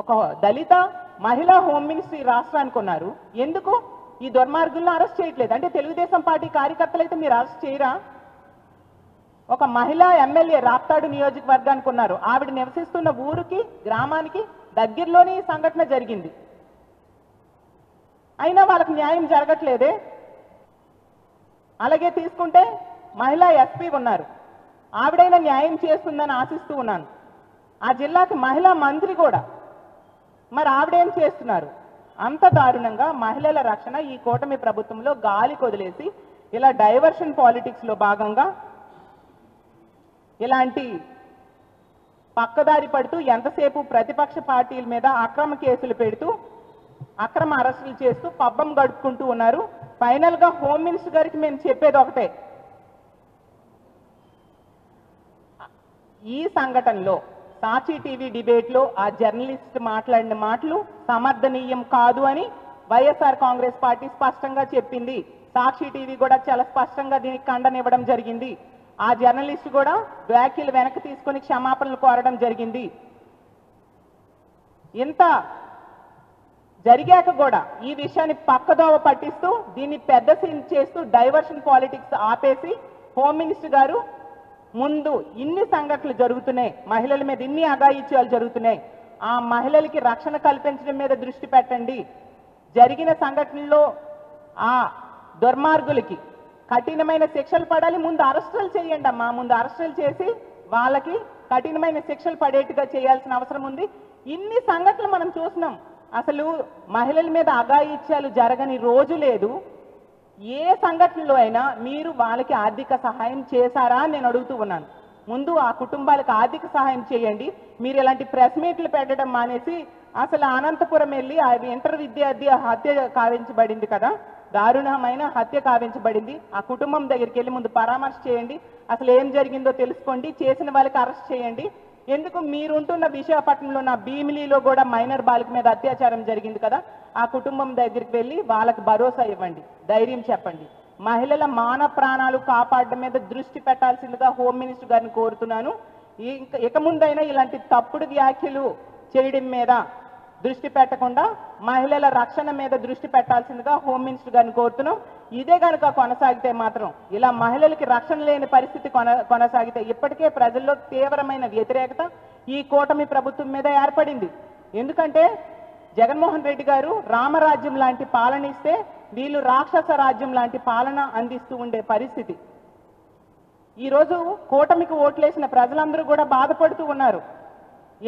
ఒక దళిత మహిళా home ministry రాష్ట్రానికి ఉన్నారు. ఎందుకు ఈ దుర్మార్గులను అరెస్ట్ చేయట్లేదు? అంటే తెలుగుదేశం పార్టీ కార్యకర్తలు అయితే మీరు అరెస్ట్ చేయరా? ఒక మహిళా ఎమ్మెల్యే రాప్తాడు నియోజకవర్గానికి ఉన్నారు. ఆవిడ నివసిస్తున్న ఊరికి గ్రామానికి దగ్గరలోనే ఈ సంఘటన జరిగింది. అయినా వాళ్ళకి న్యాయం జరగట్లేదే. అలాగే తీసుకుంటే మహిళా ఎస్పీ ఉన్నారు. ఆవిడైనా న్యాయం చేస్తుందని ఆశిస్తూ ఉన్నాను. ఆ జిల్లాకి మహిళా మంత్రి కూడా, మరి ఆవిడేం చేస్తున్నారు? అంత దారుణంగా మహిళల రక్షణ ఈ కూటమి ప్రభుత్వంలో గాలి కొదిలేసి ఇలా డైవర్షన్ పాలిటిక్స్లో భాగంగా ఇలాంటి పక్కదారి పడుతూ ఎంతసేపు ప్రతిపక్ష పార్టీల మీద అక్రమ కేసులు పెడుతూ అక్రమ అరెస్టులు చేస్తూ పబ్బం గడుపుకుంటూ ఉన్నారు. ఫైనల్గా హోమ్ మినిస్టర్ గారికి మేము చెప్పేది ఒకటే, ఈ సంఘటనలో సాక్షి టీవీ డిబేట్లో ఆ జర్నలిస్ట్ మాట్లాడిన మాటలు సమర్థనీయం కాదు అని వైఎస్ఆర్ కాంగ్రెస్ పార్టీ స్పష్టంగా చెప్పింది. సాక్షి టీవీ కూడా చాలా స్పష్టంగా దీనికి ఖండన ఇవ్వడం జరిగింది. ఆ జర్నలిస్ట్ కూడా వ్యాఖ్యలు వెనక్కి తీసుకొని క్షమాపణలు కోరడం జరిగింది. ఇంత జరిగాక కూడా ఈ విషయాన్ని పక్కదోవ పట్టిస్తూ దీన్ని పెద్ద సీన్ చేస్తూ డైవర్షన్ పాలిటిక్స్ ఆపేసి హోమ్ మినిస్టర్ గారు ముందు ఇన్ని సంఘటనలు జరుగుతున్నాయి, మహిళల మీద ఇన్ని అఘాయిత్యాలు జరుగుతున్నాయి, ఆ మహిళలకి రక్షణ కల్పించడం మీద దృష్టి పెట్టండి. జరిగిన సంఘటనల్లో ఆ దుర్మార్గులకి కఠినమైన శిక్షలు పడాలి. ముందు అరెస్టులు చేయండి అమ్మా. ముందు అరెస్టులు చేసి వాళ్ళకి కఠినమైన శిక్షలు పడేట్టుగా చేయాల్సిన అవసరం ఉంది. ఇన్ని సంఘటనలు మనం చూసినాం. అసలు మహిళల మీద అఘాయిత్యాలు జరగని రోజు లేదు. ఏ సంఘటనలో అయినా మీరు వాళ్ళకి ఆర్థిక సహాయం చేశారా అని నేను అడుగుతూ ఉన్నాను. ముందు ఆ కుటుంబాలకు ఆర్థిక సహాయం చేయండి. మీరు ఇలాంటి ప్రెస్ మీట్లు పెట్టడం మానేసి అసలు అనంతపురం వెళ్ళి ఆ ఇంటర్ విద్యార్థి హత్య కావించబడింది కదా, దారుణమైన హత్య కావించబడింది. ఆ కుటుంబం దగ్గరికి వెళ్ళి ముందు పరామర్శ చేయండి. అసలు ఏం జరిగిందో తెలుసుకోండి. చేసిన వాళ్ళకి అరెస్ట్ చేయండి. ఎందుకు మీరుంటున్న విశాఖపట్నంలో నా భీమిలీలో కూడా మైనర్ బాలిక మీద అత్యాచారం జరిగింది కదా, ఆ కుటుంబం దగ్గరికి వెళ్ళి వాళ్ళకి భరోసా ఇవ్వండి, ధైర్యం చెప్పండి. మహిళల మాన ప్రాణాలు కాపాడడం మీద దృష్టి పెట్టాల్సిందిగా హోమ్ మినిస్టర్ గారిని కోరుతున్నాను. ఇక ముందైనా ఇలాంటి తప్పుడు వ్యాఖ్యలు చేయడం మీద దృష్టి పెట్టకుండా మహిళల రక్షణ మీద దృష్టి పెట్టాల్సిందిగా హోమ్ మినిస్టర్ గారిని కోరుతున్నాం. ఇదే కనుక కొనసాగితే మాత్రం, ఇలా మహిళలకి రక్షణ లేని పరిస్థితి కొనసాగితే, ఇప్పటికే ప్రజల్లో తీవ్రమైన వ్యతిరేకత ఈ కూటమి ప్రభుత్వం మీద ఏర్పడింది. ఎందుకంటే జగన్మోహన్ రెడ్డి గారు రామరాజ్యం లాంటి పాలన ఇస్తే వీళ్ళు రాక్షస రాజ్యం లాంటి పాలన అందిస్తూ ఉండే పరిస్థితి. ఈరోజు కూటమికి ఓట్లేసిన ప్రజలందరూ కూడా బాధపడుతూ ఉన్నారు.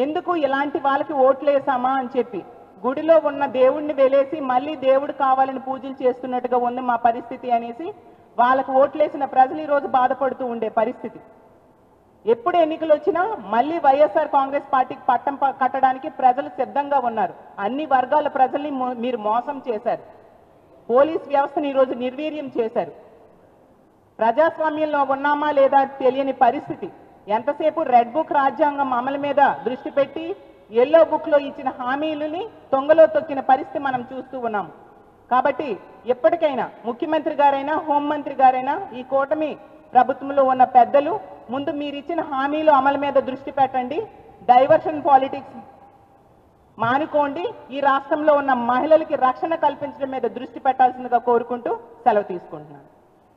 ఎందుకు ఇలాంటి వాళ్ళకి ఓట్లేసామా అని చెప్పి గుడిలో ఉన్న దేవుణ్ణి వెలేసి మళ్ళీ దేవుడు కావాలని పూజలు చేస్తున్నట్టుగా ఉంది మా పరిస్థితి అనేసి వాళ్ళకు ఓట్లేసిన ప్రజలు ఈరోజు బాధపడుతూ ఉండే పరిస్థితి. ఎప్పుడు ఎన్నికలు వచ్చినా మళ్ళీ వైఎస్ఆర్ కాంగ్రెస్ పార్టీకి పట్టం కట్టడానికి ప్రజలు సిద్ధంగా ఉన్నారు. అన్ని వర్గాల ప్రజల్ని మీరు మోసం చేశారు. పోలీస్ వ్యవస్థను ఈరోజు నిర్వీర్యం చేశారు. ప్రజాస్వామ్యంలో ఉన్నామా లేదా తెలియని పరిస్థితి. ఎంతసేపు రెడ్ బుక్ రాజ్యాంగం అమలు మీద దృష్టి పెట్టి ఎల్లో బుక్లో ఇచ్చిన హామీలని తొంగలో తొక్కిన పరిస్థితి మనం చూస్తూ ఉన్నాం. కాబట్టి ఎప్పటికైనా ముఖ్యమంత్రి గారైనా హోంమంత్రి గారైనా ఈ కూటమి ప్రభుత్వంలో ఉన్న పెద్దలు ముందు మీరు ఇచ్చిన హామీలు అమలు మీద దృష్టి పెట్టండి. డైవర్షన్ పాలిటిక్స్ మానుకోండి. ఈ రాష్ట్రంలో ఉన్న మహిళలకి రక్షణ కల్పించడం మీద దృష్టి పెట్టాల్సిందిగా కోరుకుంటూ సెలవు తీసుకుంటున్నాను.